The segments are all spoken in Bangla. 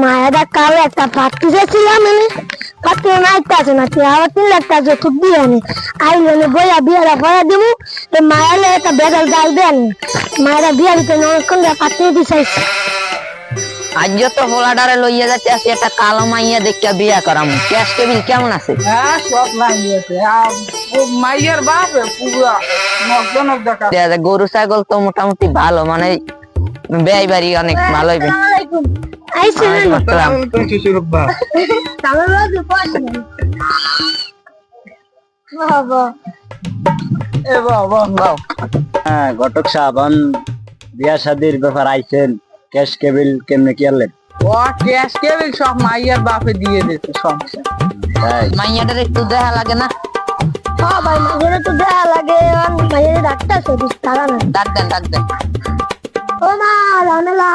মায়েরা কাল একটা পাত্রী ছিলাম পাত্রী নাইতে আছে না আবার 3 লাখ টাকা যৌতুক দিয়ে আনি আইলে বইয়া বিয়েরা পড়া দিব মায়েরা একটা বেগাল ডাল দেন মায়েরা বিয়া দিতে অনেকক্ষণ পাত্রী দিছাইছে। আজ তো হোলাডারে লইয়া যাচ্ছে আসি একটা কালো মাইয়া দেখিয়া বিয়া করাম। ক্যাশ টেবিল কেমন আছে? হ্যাঁ সব লাগিয়েছে মাইয়ের বাপ পুরা নকজনক দেখা গরু ছাগল তো মোটামুটি ভালো, মানে ব্যয় বাড়ি অনেক ভালো হইবে। হ্যাঁ ঘটক সাহেব, বিয়া শাদির ব্যাপার আইছেন, ক্যাশ কেবিল কেমনে কি আনলেন? ও ক্যাশ কেবিল সব মাইয়ের বাপে দিয়ে দিতে সংসার। মাইয়াটার একটু দেখা লাগে না? হ্যাঁ ভাই মাঝে তো দেখা লাগে, মাঝে ডাক্তার সবুজ তারা না ডাক দেন ডাক দেন। ও মা রামেলা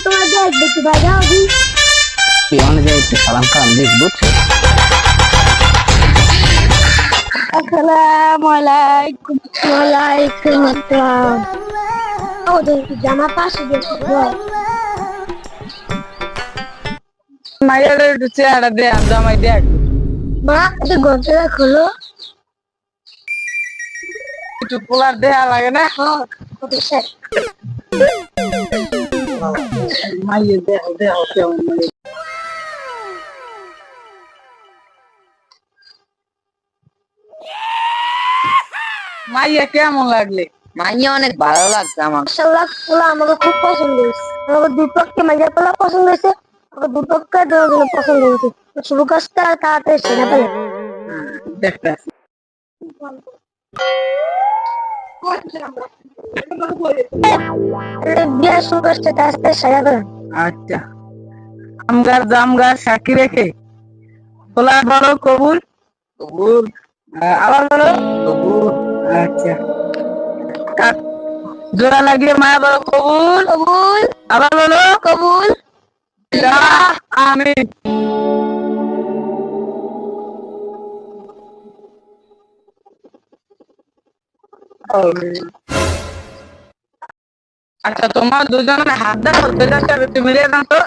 তোমার দেখ দেখি ভাই যাও দি পিয়নে যে একটু সালাম কালাম দিস বুঝছো? আসসালামু আলাইকুম। ওয়ালাইকুম আসসালাম। ও দেখি জামা পাশে দেখি মাইয়ের একটু চেহারা দেখ, জামাই দেখ। মা একটু গন্তরা খোলো। একটু পোলার দেয়া লাগে না? মাইয়ের দেহ দেহ কেমন মাইয়া কেমন লাগলে? মাইয়া অনেক ভালো লাগছে আমার। মাশাআল্লাহ পোলা আমাকে খুব পছন্দ হয়েছে। আমাকে দুপক্ষে মাইয়া পোলা পছন্দ হয়েছে, আমাকে দুপক্ষে দুজন পছন্দ হয়েছে। শুরু কাজটা তাড়াতাড়ি সেরে ফেলে দেখতে বিয়ে শুরু করছে তাড়াতাড়ি সেরে ফেলে। আচ্ছা আমগার জামগার সাক্ষী রেখে পোলা বড় কবুল কবুল, আবার বড় কবুল। আচ্ছা জোড়া লাগিয়ে মায়া বড় কবুল কবুল, আবার বলো কবুল। আমিন। আচ্ছা তোমার দুজনের হাত ধরা হতে যাচ্ছে, তুমি মিলিয়ে দাও তো।